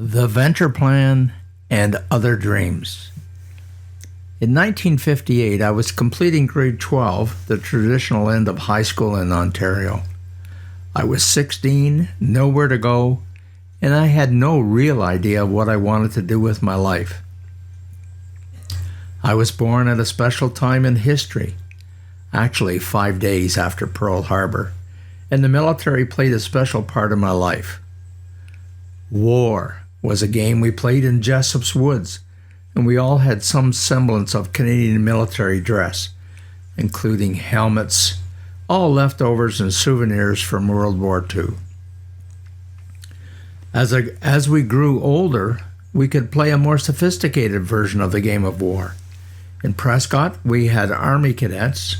The Venture Plan and Other Dreams. In 1958, I was completing grade 12, the traditional end of high school in Ontario. I was 16, nowhere to go, and I had no real idea of what I wanted to do with my life. I was born at a special time in history, actually 5 days after Pearl Harbor, and the military played a special part in my life. War was a game we played in Jessop's Woods, and we all had some semblance of Canadian military dress, including helmets, all leftovers and souvenirs from World War II. As we grew older, we could play a more sophisticated version of the game of war. In Prescott, we had Army cadets,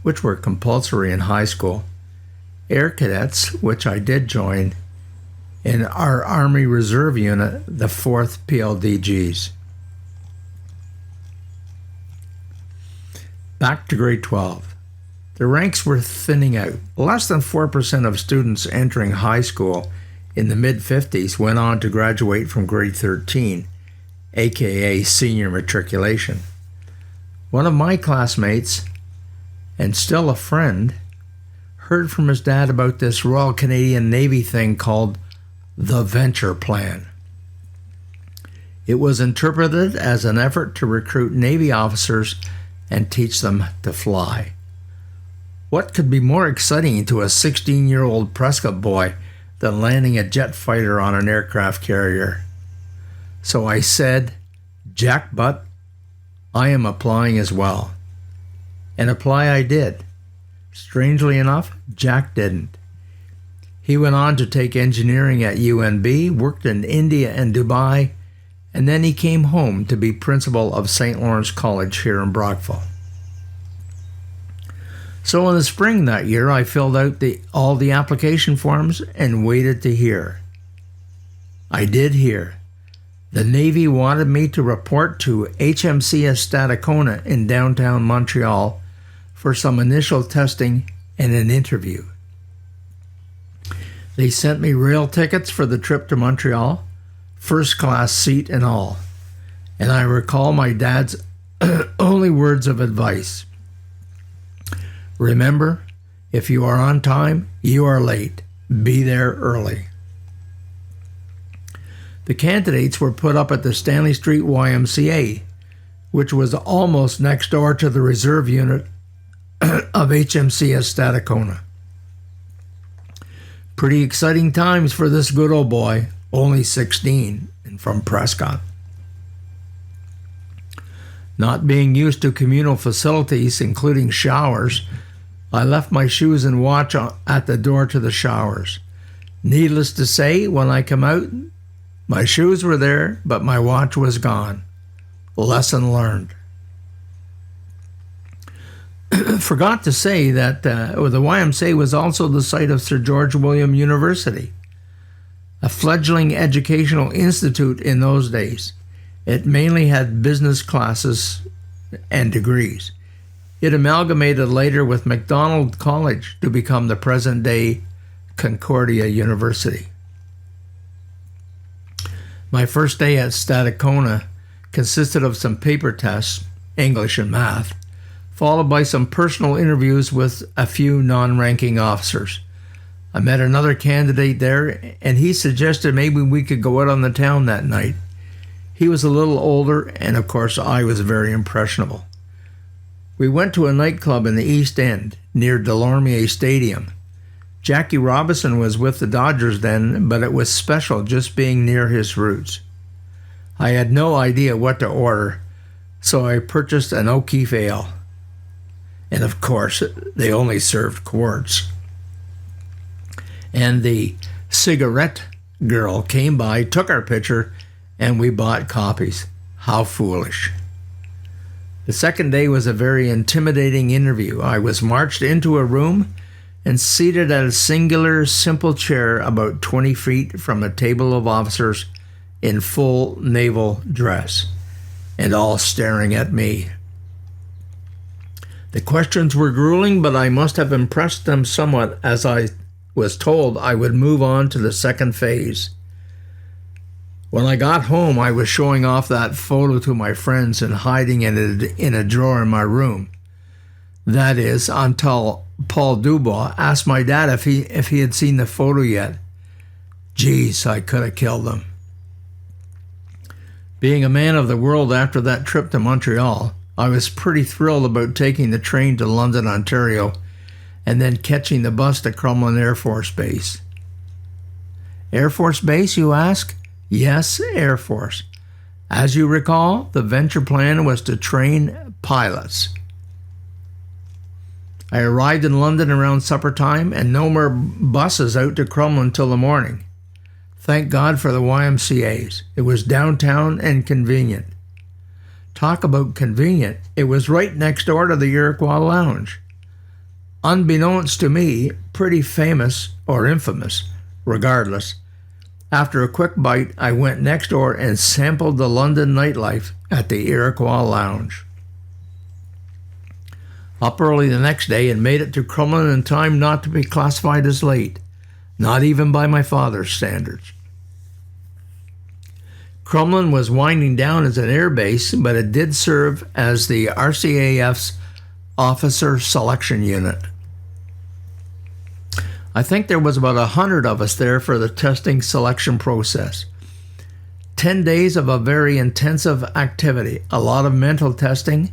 which were compulsory in high school, Air Cadets, which I did join, in our Army Reserve Unit, the 4th PLDGs. Back to grade 12. The ranks were thinning out. Less than 4% of students entering high school in the mid-50s went on to graduate from grade 13, aka senior matriculation. One of my classmates, and still a friend, heard from his dad about this Royal Canadian Navy thing called the Venture Plan. It was interpreted as an effort to recruit Navy officers and teach them to fly. What could be more exciting to a 16-year-old Prescott boy than landing a jet fighter on an aircraft carrier? So I said, "Jack Butt, I am applying as well." And apply I did. Strangely enough, Jack didn't. He went on to take engineering at UNB, worked in India and Dubai, and then he came home to be principal of St. Lawrence College here in Brockville. So in the spring that year, I filled out all the application forms and waited to hear. I did hear. The Navy wanted me to report to HMCS Stadacona in downtown Montreal for some initial testing and an interview. They sent me rail tickets for the trip to Montreal, first-class seat and all. And I recall my dad's only words of advice. "Remember, if you are on time, you are late. Be there early." The candidates were put up at the Stanley Street YMCA, which was almost next door to the reserve unit of HMCS Stadacona. Pretty exciting times for this good old boy, only 16 and from Prescott. Not being used to communal facilities, including showers, I left my shoes and watch at the door to the showers. Needless to say, when I come out, my shoes were there, but my watch was gone. Lesson learned. Forgot to say that the YMCA was also the site of Sir George William University, a fledgling educational institute in those days. It mainly had business classes and degrees. It amalgamated later with Macdonald College to become the present-day Concordia University. My first day at Stadacona consisted of some paper tests, English and math, followed by some personal interviews with a few non-ranking officers. I met another candidate there, and he suggested maybe we could go out on the town that night. He was a little older, and of course I was very impressionable. We went to a nightclub in the East End, near Delormier Stadium. Jackie Robinson was with the Dodgers then, but it was special just being near his roots. I had no idea what to order, so I purchased an O'Keefe ale. And of course, they only served quarts. And the cigarette girl came by, took our picture, and we bought copies. How foolish. The second day was a very intimidating interview. I was marched into a room and seated at a singular, simple chair about 20 feet from a table of officers in full naval dress, and all staring at me. The questions were grueling, but I must have impressed them somewhat, as I was told I would move on to the second phase. When I got home, I was showing off that photo to my friends and hiding it in a drawer in my room. That is, until Paul Dubois asked my dad if he had seen the photo yet. Geez, I could have killed him. Being a man of the world after that trip to Montreal, I was pretty thrilled about taking the train to London, Ontario, and then catching the bus to Crumlin Air Force Base. Air Force Base, you ask? Yes, Air Force. As you recall, the venture plan was to train pilots. I arrived in London around supper time, and no more buses out to Crumlin till the morning. Thank God for the YMCAs. It was downtown and convenient. Talk about convenient. It was right next door to the Iroquois Lounge. Unbeknownst to me, pretty famous, or infamous, regardless. After a quick bite, I went next door and sampled the London nightlife at the Iroquois Lounge. Up early the next day and made it to Crumlin in time not to be classified as late, not even by my father's standards. Crumlin was winding down as an air base, but it did serve as the RCAF's Officer Selection Unit. I think there was about 100 of us there for the testing selection process. 10 days of a very intensive activity, a lot of mental testing.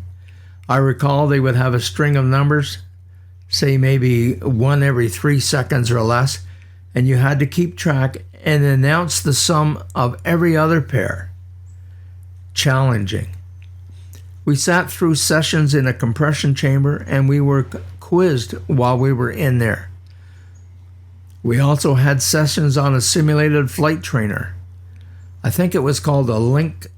I recall they would have a string of numbers, say maybe one every 3 seconds or less, and you had to keep track and announce the sum of every other pair. Challenging. We sat through sessions in a compression chamber and we were quizzed while we were in there. We also had sessions on a simulated flight trainer. I think it was called a Link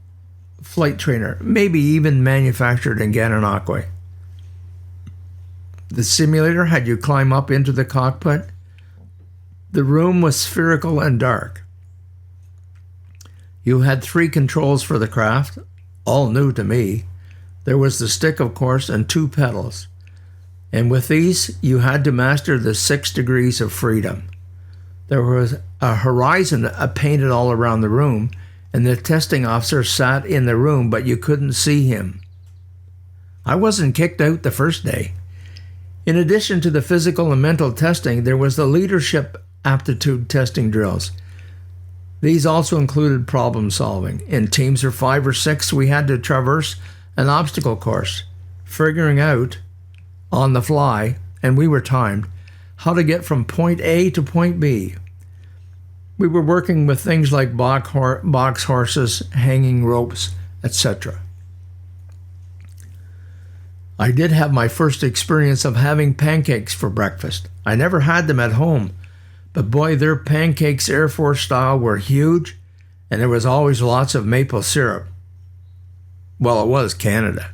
flight trainer, maybe even manufactured in Gananoque. The simulator had you climb up into the cockpit. The room was spherical and dark. You had 3 controls for the craft, all new to me. There was the stick, of course, and 2 pedals. And with these, you had to master the 6 degrees of freedom. There was a horizon painted all around the room, and the testing officer sat in the room, but you couldn't see him. I wasn't kicked out the first day. In addition to the physical and mental testing, there was the leadership aptitude testing drills. These also included problem solving. In teams of 5 or 6, we had to traverse an obstacle course, figuring out on the fly, and we were timed, how to get from point A to point B. We were working with things like box horses, hanging ropes, etc. I did have my first experience of having pancakes for breakfast. I never had them at home, but boy, their pancakes Air Force style were huge, and there was always lots of maple syrup. Well, it was Canada.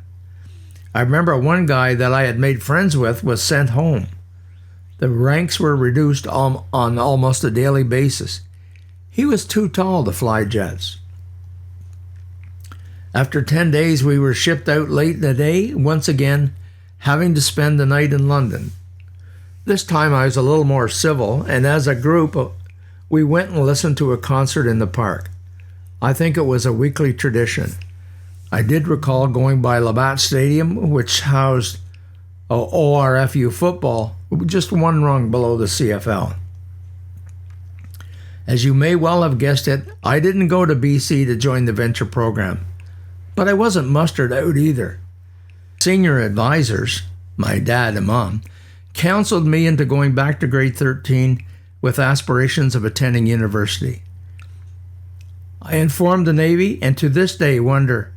I remember one guy that I had made friends with was sent home. The ranks were reduced on almost a daily basis. He was too tall to fly jets. After 10 days, we were shipped out late in the day, once again having to spend the night in London. This time I was a little more civil, and as a group, we went and listened to a concert in the park. I think it was a weekly tradition. I did recall going by Labatt Stadium, which housed ORFU football, just one rung below the CFL. As you may well have guessed it, I didn't go to BC to join the venture program, but I wasn't mustered out either. Senior advisors, my dad and mom, counseled me into going back to grade 13 with aspirations of attending university. I informed the Navy and to this day wonder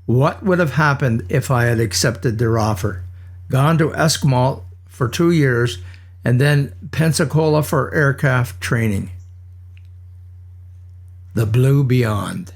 what would have happened if I had accepted their offer, gone to Esquimalt for 2 years, and then Pensacola for aircraft training. The blue beyond.